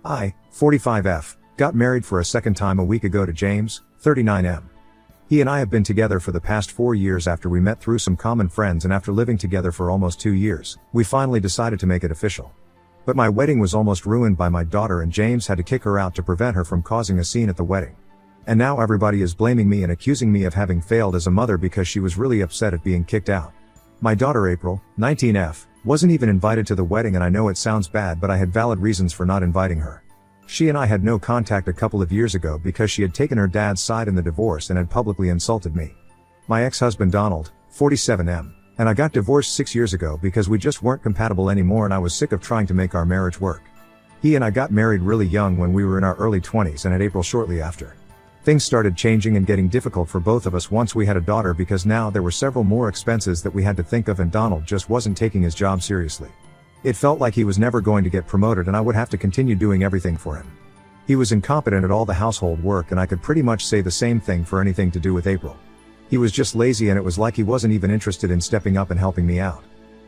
I, 45F, got married for a second time a week ago to James, 39M. He and I have been together for the past 4 years after we met through some common friends, and after living together for almost 2 years, we finally decided to make it official. But my wedding was almost ruined by my daughter, and James had to kick her out to prevent her from causing a scene at the wedding. And now everybody is blaming me and accusing me of having failed as a mother because she was really upset at being kicked out. My daughter April, 19F, wasn't even invited to the wedding, and I know it sounds bad, but I had valid reasons for not inviting her. She and I had no contact a couple of years ago because she had taken her dad's side in the divorce and had publicly insulted me. My ex-husband Donald, 47M, and I got divorced 6 years ago because we just weren't compatible anymore, and I was sick of trying to make our marriage work. He and I got married really young when we were in our early 20s and had April shortly after. Things started changing and getting difficult for both of us once we had a daughter, because now there were several more expenses that we had to think of, and Donald just wasn't taking his job seriously. It felt like he was never going to get promoted and I would have to continue doing everything for him. He was incompetent at all the household work, and I could pretty much say the same thing for anything to do with April. He was just lazy, and it was like he wasn't even interested in stepping up and helping me out.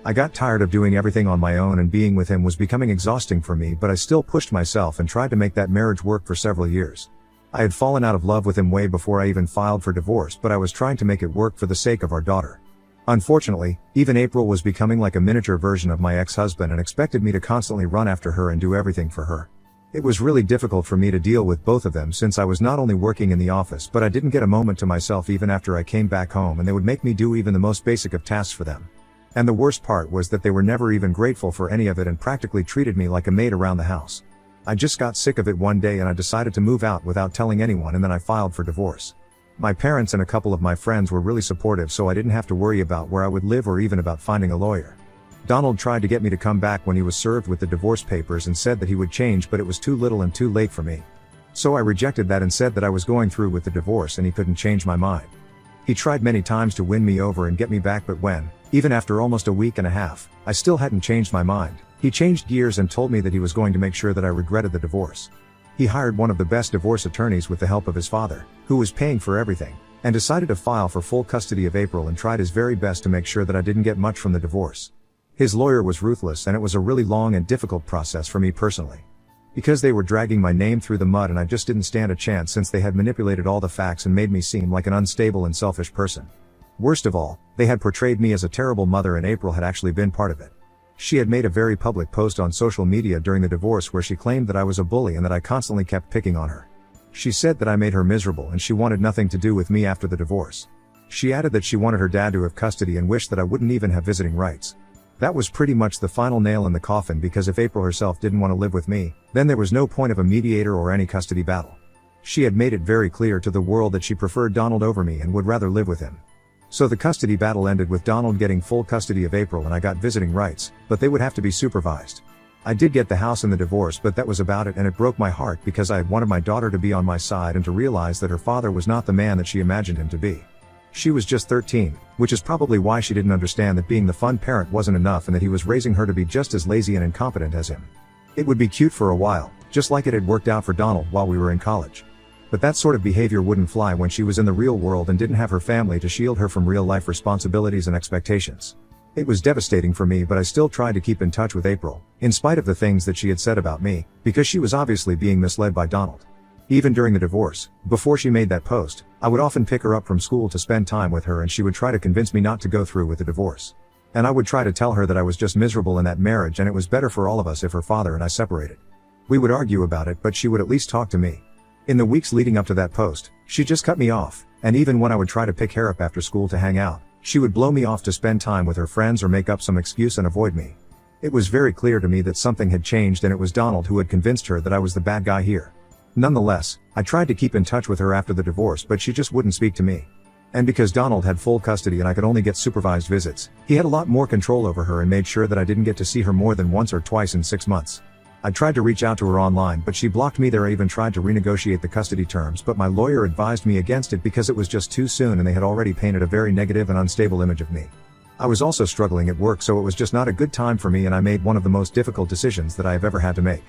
I got tired of doing everything on my own, and being with him was becoming exhausting for me, but I still pushed myself and tried to make that marriage work for several years. I had fallen out of love with him way before I even filed for divorce, but I was trying to make it work for the sake of our daughter. Unfortunately, even April was becoming like a miniature version of my ex-husband and expected me to constantly run after her and do everything for her. It was really difficult for me to deal with both of them, since I was not only working in the office, but I didn't get a moment to myself even after I came back home, and they would make me do even the most basic of tasks for them. And the worst part was that they were never even grateful for any of it and practically treated me like a maid around the house. I just got sick of it one day and I decided to move out without telling anyone, and then I filed for divorce. My parents and a couple of my friends were really supportive, so I didn't have to worry about where I would live or even about finding a lawyer. Donald tried to get me to come back when he was served with the divorce papers and said that he would change, but it was too little and too late for me. So I rejected that and said that I was going through with the divorce and he couldn't change my mind. He tried many times to win me over and get me back, but when, even after almost a week and a half, I still hadn't changed my mind, he changed gears and told me that he was going to make sure that I regretted the divorce. He hired one of the best divorce attorneys with the help of his father, who was paying for everything, and decided to file for full custody of April, and tried his very best to make sure that I didn't get much from the divorce. His lawyer was ruthless, and it was a really long and difficult process for me personally. Because they were dragging my name through the mud, and I just didn't stand a chance, since they had manipulated all the facts and made me seem like an unstable and selfish person. Worst of all, they had portrayed me as a terrible mother, and April had actually been part of it. She had made a very public post on social media during the divorce where she claimed that I was a bully and that I constantly kept picking on her. She said that I made her miserable and she wanted nothing to do with me after the divorce. She added that she wanted her dad to have custody and wished that I wouldn't even have visiting rights. That was pretty much the final nail in the coffin, because if April herself didn't want to live with me, then there was no point of a mediator or any custody battle. She had made it very clear to the world that she preferred Donald over me and would rather live with him. So the custody battle ended with Donald getting full custody of April and I got visiting rights, but they would have to be supervised. I did get the house in the divorce, but that was about it, and it broke my heart because I had wanted my daughter to be on my side and to realize that her father was not the man that she imagined him to be. She was just 13, which is probably why she didn't understand that being the fun parent wasn't enough and that he was raising her to be just as lazy and incompetent as him. It would be cute for a while, just like it had worked out for Donald while we were in college. But that sort of behavior wouldn't fly when she was in the real world and didn't have her family to shield her from real-life responsibilities and expectations. It was devastating for me, but I still tried to keep in touch with April, in spite of the things that she had said about me, because she was obviously being misled by Donald. Even during the divorce, before she made that post, I would often pick her up from school to spend time with her, and she would try to convince me not to go through with the divorce. And I would try to tell her that I was just miserable in that marriage and it was better for all of us if her father and I separated. We would argue about it, but she would at least talk to me. In the weeks leading up to that post, she just cut me off, and even when I would try to pick her up after school to hang out, she would blow me off to spend time with her friends or make up some excuse and avoid me. It was very clear to me that something had changed, and it was Donald who had convinced her that I was the bad guy here. Nonetheless, I tried to keep in touch with her after the divorce, but she just wouldn't speak to me. And because Donald had full custody and I could only get supervised visits, he had a lot more control over her and made sure that I didn't get to see her more than once or twice in 6 months. I tried to reach out to her online, but she blocked me there. I even tried to renegotiate the custody terms, but my lawyer advised me against it because it was just too soon and they had already painted a very negative and unstable image of me. I was also struggling at work, so it was just not a good time for me, and I made one of the most difficult decisions that I have ever had to make.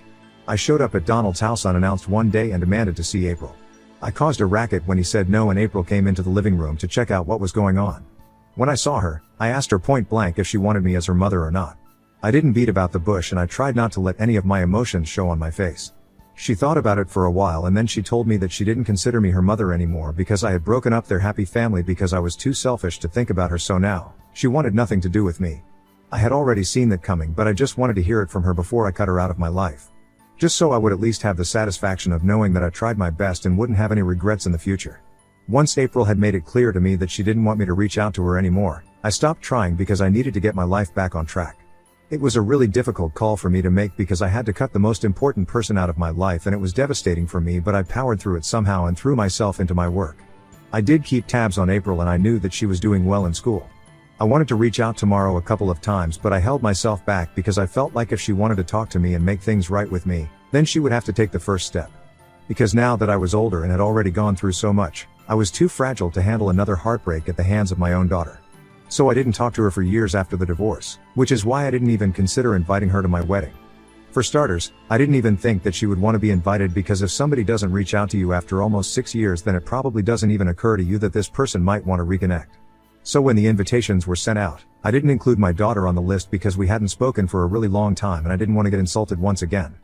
I showed up at Donald's house unannounced one day and demanded to see April. I caused a racket when he said no, and April came into the living room to check out what was going on. When I saw her, I asked her point blank if she wanted me as her mother or not. I didn't beat about the bush, and I tried not to let any of my emotions show on my face. She thought about it for a while and then she told me that she didn't consider me her mother anymore because I had broken up their happy family because I was too selfish to think about her, so now, she wanted nothing to do with me. I had already seen that coming, but I just wanted to hear it from her before I cut her out of my life. Just so I would at least have the satisfaction of knowing that I tried my best and wouldn't have any regrets in the future. Once April had made it clear to me that she didn't want me to reach out to her anymore, I stopped trying because I needed to get my life back on track. It was a really difficult call for me to make because I had to cut the most important person out of my life and it was devastating for me, but I powered through it somehow and threw myself into my work. I did keep tabs on April and I knew that she was doing well in school. I wanted to reach out tomorrow a couple of times, but I held myself back because I felt like if she wanted to talk to me and make things right with me, then she would have to take the first step. Because now that I was older and had already gone through so much, I was too fragile to handle another heartbreak at the hands of my own daughter. So I didn't talk to her for years after the divorce, which is why I didn't even consider inviting her to my wedding. For starters, I didn't even think that she would want to be invited because if somebody doesn't reach out to you after almost 6 years, then it probably doesn't even occur to you that this person might want to reconnect. So when the invitations were sent out, I didn't include my daughter on the list because we hadn't spoken for a really long time and I didn't want to get insulted once again.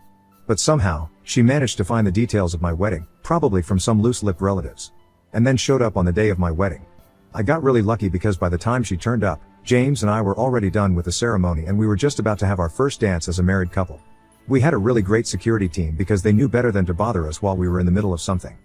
But somehow, she managed to find the details of my wedding, probably from some loose-lipped relatives. And then showed up on the day of my wedding. I got really lucky because by the time she turned up, James and I were already done with the ceremony and we were just about to have our first dance as a married couple. We had a really great security team because they knew better than to bother us while we were in the middle of something.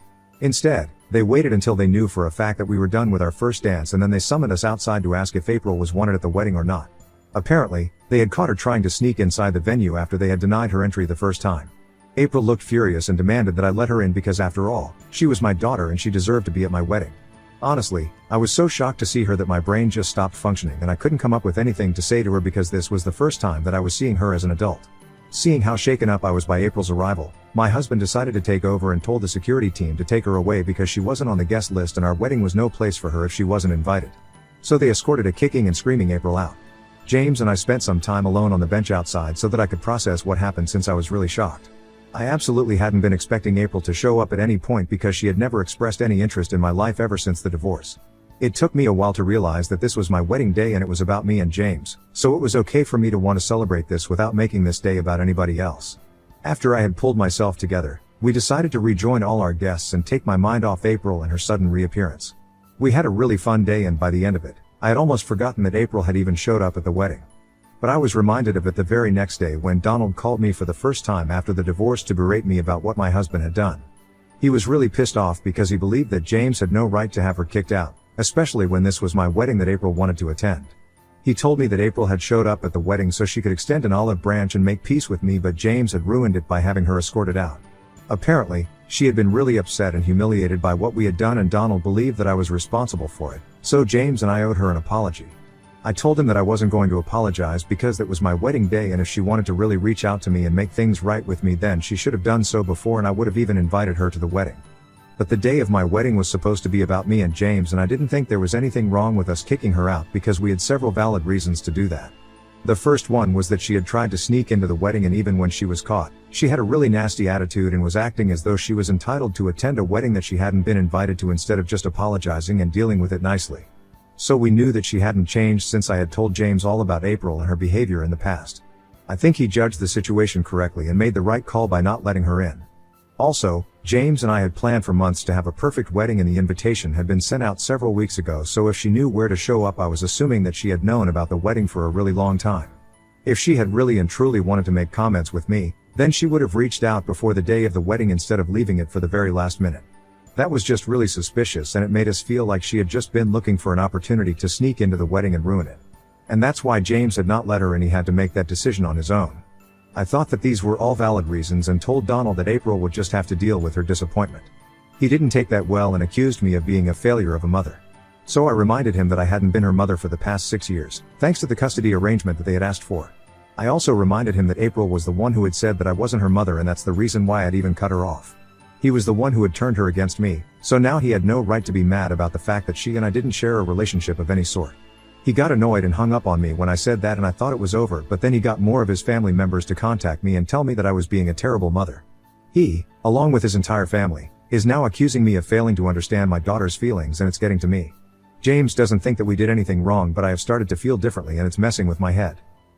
Instead, they waited until they knew for a fact that we were done with our first dance and then they summoned us outside to ask if April was wanted at the wedding or not. Apparently, they had caught her trying to sneak inside the venue after they had denied her entry the first time. April looked furious and demanded that I let her in because after all, she was my daughter and she deserved to be at my wedding. Honestly, I was so shocked to see her that my brain just stopped functioning and I couldn't come up with anything to say to her because this was the first time that I was seeing her as an adult. Seeing how shaken up I was by April's arrival, my husband decided to take over and told the security team to take her away because she wasn't on the guest list and our wedding was no place for her if she wasn't invited. So they escorted a kicking and screaming April out. James and I spent some time alone on the bench outside so that I could process what happened since I was really shocked. I absolutely hadn't been expecting April to show up at any point because she had never expressed any interest in my life ever since the divorce. It took me a while to realize that this was my wedding day and it was about me and James, so it was okay for me to want to celebrate this without making this day about anybody else. After I had pulled myself together, we decided to rejoin all our guests and take my mind off April and her sudden reappearance. We had a really fun day and by the end of it, I had almost forgotten that April had even showed up at the wedding. But I was reminded of it the very next day when Donald called me for the first time after the divorce to berate me about what my husband had done. He was really pissed off because he believed that James had no right to have her kicked out, especially when this was my wedding that April wanted to attend. He told me that April had showed up at the wedding so she could extend an olive branch and make peace with me, but James had ruined it by having her escorted out. Apparently, she had been really upset and humiliated by what we had done and Donald believed that I was responsible for it, so James and I owed her an apology. I told him that I wasn't going to apologize because that was my wedding day and if she wanted to really reach out to me and make things right with me then she should have done so before and I would have even invited her to the wedding. But the day of my wedding was supposed to be about me and James and I didn't think there was anything wrong with us kicking her out because we had several valid reasons to do that. The first one was that she had tried to sneak into the wedding and even when she was caught, she had a really nasty attitude and was acting as though she was entitled to attend a wedding that she hadn't been invited to instead of just apologizing and dealing with it nicely. So we knew that she hadn't changed since I had told James all about April and her behavior in the past. I think he judged the situation correctly and made the right call by not letting her in. Also, James and I had planned for months to have a perfect wedding and the invitation had been sent out several weeks ago, so if she knew where to show up I was assuming that she had known about the wedding for a really long time. If she had really and truly wanted to make comments with me, then she would have reached out before the day of the wedding instead of leaving it for the very last minute. That was just really suspicious and it made us feel like she had just been looking for an opportunity to sneak into the wedding and ruin it. And that's why James had not let her and he had to make that decision on his own. I thought that these were all valid reasons and told Donald that April would just have to deal with her disappointment. He didn't take that well and accused me of being a failure of a mother. So I reminded him that I hadn't been her mother for the past 6 years, thanks to the custody arrangement that they had asked for. I also reminded him that April was the one who had said that I wasn't her mother and that's the reason why I'd even cut her off. He was the one who had turned her against me, so now he had no right to be mad about the fact that she and I didn't share a relationship of any sort. He got annoyed and hung up on me when I said that and I thought it was over, but then he got more of his family members to contact me and tell me that I was being a terrible mother. He, along with his entire family, is now accusing me of failing to understand my daughter's feelings and it's getting to me. James doesn't think that we did anything wrong, but I have started to feel differently and it's messing with my head.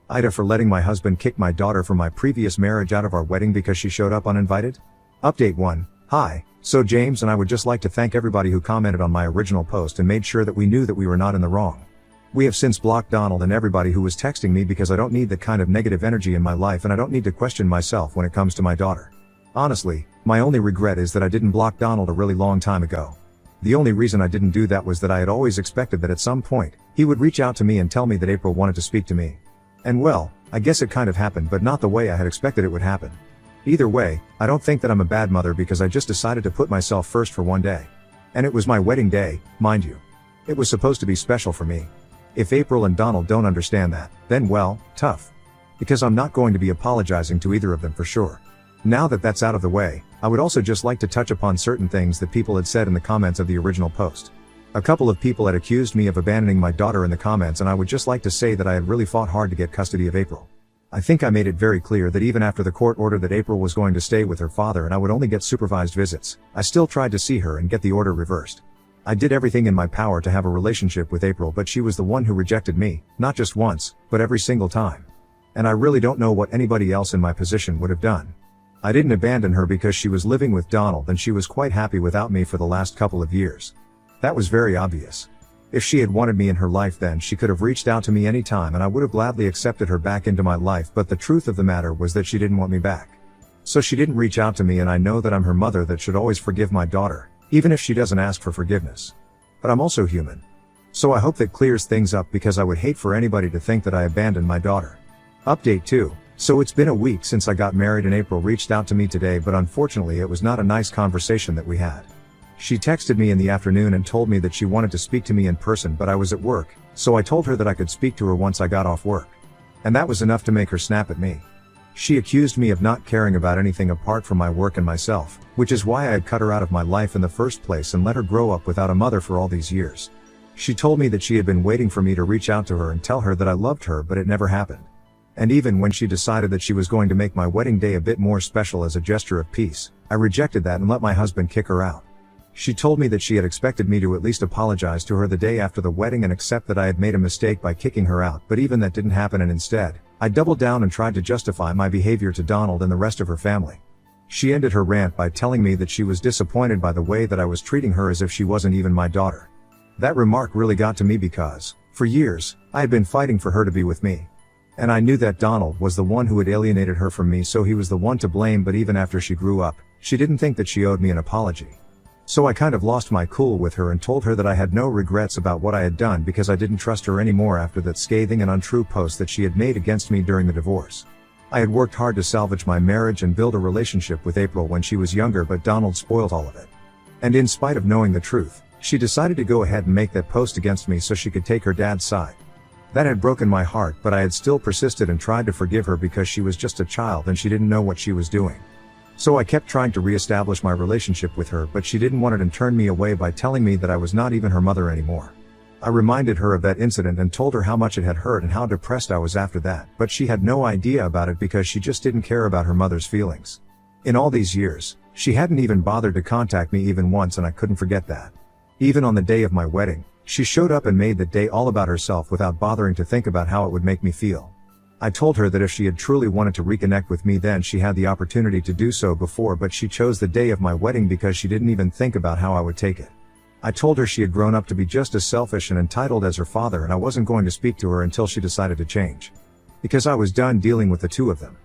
Ida for letting my husband kick my daughter from my previous marriage out of our wedding because she showed up uninvited? Update 1. Hi, so James and I would just like to thank everybody who commented on my original post and made sure that we knew that we were not in the wrong. We have since blocked Donald and everybody who was texting me because I don't need that kind of negative energy in my life and I don't need to question myself when it comes to my daughter. Honestly, my only regret is that I didn't block Donald a really long time ago. The only reason I didn't do that was that I had always expected that at some point, he would reach out to me and tell me that April wanted to speak to me. And well, I guess it kind of happened, but not the way I had expected it would happen. Either way, I don't think that I'm a bad mother because I just decided to put myself first for one day. And it was my wedding day, mind you. It was supposed to be special for me. If April and Donald don't understand that, then well, tough. Because I'm not going to be apologizing to either of them for sure. Now that that's out of the way, I would also just like to touch upon certain things that people had said in the comments of the original post. A couple of people had accused me of abandoning my daughter in the comments, and I would just like to say that I had really fought hard to get custody of April. I think I made it very clear that even after the court ordered that April was going to stay with her father and I would only get supervised visits, I still tried to see her and get the order reversed. I did everything in my power to have a relationship with April, but she was the one who rejected me, not just once, but every single time. And I really don't know what anybody else in my position would have done. I didn't abandon her because she was living with Donald and she was quite happy without me for the last couple of years. That was very obvious. If she had wanted me in her life, then she could have reached out to me anytime and I would have gladly accepted her back into my life, but the truth of the matter was that she didn't want me back. So she didn't reach out to me, and I know that I'm her mother that should always forgive my daughter, even if she doesn't ask for forgiveness. But I'm also human. So I hope that clears things up because I would hate for anybody to think that I abandoned my daughter. Update 2. So it's been a week since I got married and April reached out to me today, but unfortunately it was not a nice conversation that we had. She texted me in the afternoon and told me that she wanted to speak to me in person, but I was at work, so I told her that I could speak to her once I got off work. And that was enough to make her snap at me. She accused me of not caring about anything apart from my work and myself, which is why I had cut her out of my life in the first place and let her grow up without a mother for all these years. She told me that she had been waiting for me to reach out to her and tell her that I loved her, but it never happened. And even when she decided that she was going to make my wedding day a bit more special as a gesture of peace, I rejected that and let my husband kick her out. She told me that she had expected me to at least apologize to her the day after the wedding and accept that I had made a mistake by kicking her out, but even that didn't happen, and instead, I doubled down and tried to justify my behavior to Donald and the rest of her family. She ended her rant by telling me that she was disappointed by the way that I was treating her as if she wasn't even my daughter. That remark really got to me because, for years, I had been fighting for her to be with me. And I knew that Donald was the one who had alienated her from me, so he was the one to blame, but even after she grew up, she didn't think that she owed me an apology. So I kind of lost my cool with her and told her that I had no regrets about what I had done because I didn't trust her anymore after that scathing and untrue post that she had made against me during the divorce. I had worked hard to salvage my marriage and build a relationship with April when she was younger, but Donald spoiled all of it. And in spite of knowing the truth, she decided to go ahead and make that post against me so she could take her dad's side. That had broken my heart, but I had still persisted and tried to forgive her because she was just a child and she didn't know what she was doing. So I kept trying to re-establish my relationship with her, but she didn't want it and turned me away by telling me that I was not even her mother anymore. I reminded her of that incident and told her how much it had hurt and how depressed I was after that, but she had no idea about it because she just didn't care about her mother's feelings. In all these years, she hadn't even bothered to contact me even once, and I couldn't forget that. Even on the day of my wedding, she showed up and made that day all about herself without bothering to think about how it would make me feel. I told her that if she had truly wanted to reconnect with me, then she had the opportunity to do so before, but she chose the day of my wedding because she didn't even think about how I would take it. I told her she had grown up to be just as selfish and entitled as her father, and I wasn't going to speak to her until she decided to change. Because I was done dealing with the two of them.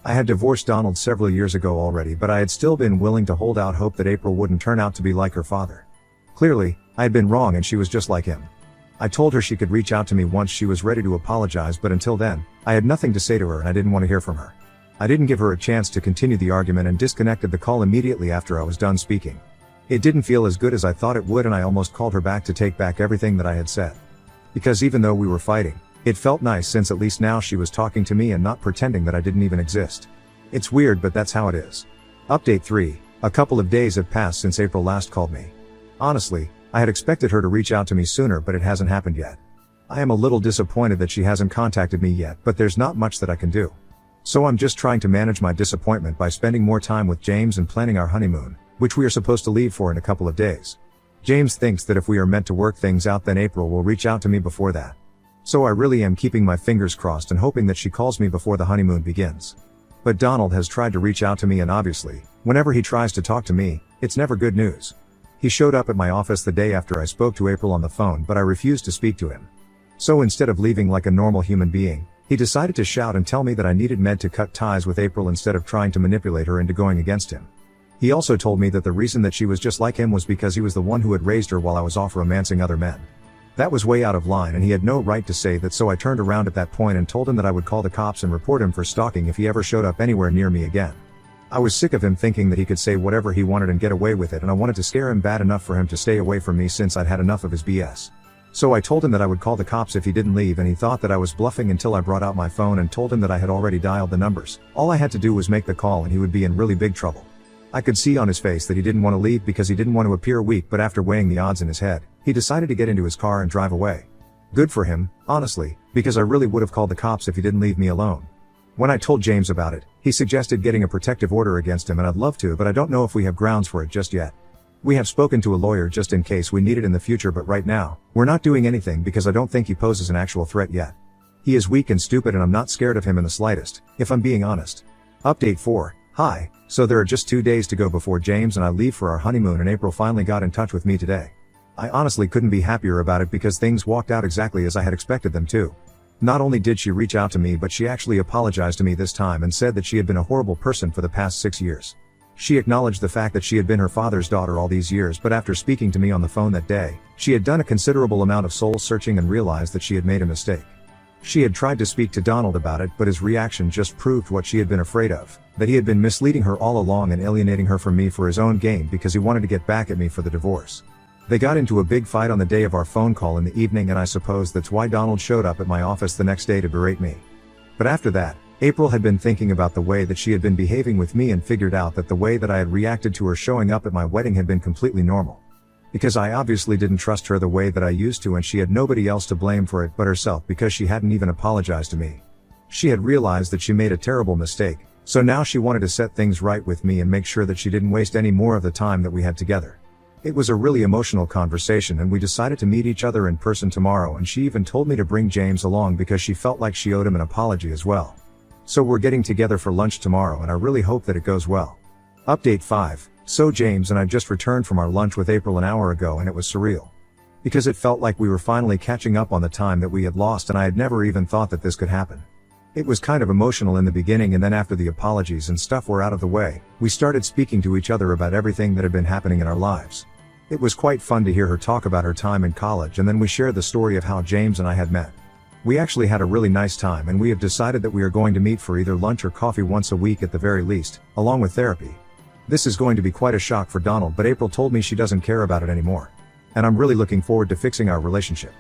I had divorced Donald several years ago already, but I had still been willing to hold out hope that April wouldn't turn out to be like her father. Clearly, I had been wrong and she was just like him. I told her she could reach out to me once she was ready to apologize, but until then, I had nothing to say to her and I didn't want to hear from her. I didn't give her a chance to continue the argument and disconnected the call immediately after I was done speaking. It didn't feel as good as I thought it would, and I almost called her back to take back everything that I had said. Because even though we were fighting, it felt nice since at least now she was talking to me and not pretending that I didn't even exist. It's weird, but that's how it is. Update 3. A couple of days have passed since April last called me. Honestly, I had expected her to reach out to me sooner, but it hasn't happened yet. I am a little disappointed that she hasn't contacted me yet, but there's not much that I can do. So I'm just trying to manage my disappointment by spending more time with James and planning our honeymoon, which we are supposed to leave for in a couple of days. James thinks that if we are meant to work things out, then April will reach out to me before that. So I really am keeping my fingers crossed and hoping that she calls me before the honeymoon begins. But Donald has tried to reach out to me, and obviously, Whenever he tries to talk to me, it's never good news. He showed up at my office the day after I spoke to April on the phone, but I refused to speak to him. So instead of leaving like a normal human being, he decided to shout and tell me that I needed med to cut ties with April instead of trying to manipulate her into going against him. He also told me that the reason that she was just like him was because he was the one who had raised her while I was off romancing other men. That was way out of line and he had no right to say that, so I turned around at that point and told him that I would call the cops and report him for stalking if he ever showed up anywhere near me again. I was sick of him thinking that he could say whatever he wanted and get away with it, and I wanted to scare him bad enough for him to stay away from me since I'd had enough of his BS. So I told him that I would call the cops if he didn't leave, and he thought that I was bluffing until I brought out my phone and told him that I had already dialed the numbers. All I had to do was make the call and he would be in really big trouble. I could see on his face that he didn't want to leave because he didn't want to appear weak, but after weighing the odds in his head, he decided to get into his car and drive away. Good for him, honestly, because I really would have called the cops if he didn't leave me alone. When I told James about it, he suggested getting a protective order against him, and I'd love to, but I don't know if we have grounds for it just yet. We have spoken to a lawyer just in case we need it in the future, but right now, we're not doing anything because I don't think he poses an actual threat yet. He is weak and stupid and I'm not scared of him in the slightest, if I'm being honest. Update 4. Hi, so there are just 2 days to go before James and I leave for our honeymoon, and April finally got in touch with me today. I honestly couldn't be happier about it because things walked out exactly as I had expected them to. Not only did she reach out to me, but she actually apologized to me this time and said that she had been a horrible person for the past 6 years. She acknowledged the fact that she had been her father's daughter all these years, but after speaking to me on the phone that day, she had done a considerable amount of soul searching and realized that she had made a mistake. She had tried to speak to Donald about it, but his reaction just proved what she had been afraid of, that he had been misleading her all along and alienating her from me for his own gain because he wanted to get back at me for the divorce. They got into a big fight on the day of our phone call in the evening, and I suppose that's why Donald showed up at my office the next day to berate me. But after that, April had been thinking about the way that she had been behaving with me and figured out that the way that I had reacted to her showing up at my wedding had been completely normal. Because I obviously didn't trust her the way that I used to, and she had nobody else to blame for it but herself because she hadn't even apologized to me. She had realized that she made a terrible mistake, so now she wanted to set things right with me and make sure that she didn't waste any more of the time that we had together. It was a really emotional conversation and we decided to meet each other in person tomorrow, and she even told me to bring James along because she felt like she owed him an apology as well. So we're getting together for lunch tomorrow and I really hope that it goes well. Update 5. So James and I just returned from our lunch with April an hour ago, and it was surreal. Because it felt like we were finally catching up on the time that we had lost, and I had never even thought that this could happen. It was kind of emotional in the beginning, and then after the apologies and stuff were out of the way, we started speaking to each other about everything that had been happening in our lives. It was quite fun to hear her talk about her time in college, and then we shared the story of how James and I had met. We actually had a really nice time, and we have decided that we are going to meet for either lunch or coffee once a week at the very least, along with therapy. This is going to be quite a shock for Donald, but April told me she doesn't care about it anymore. And I'm really looking forward to fixing our relationship.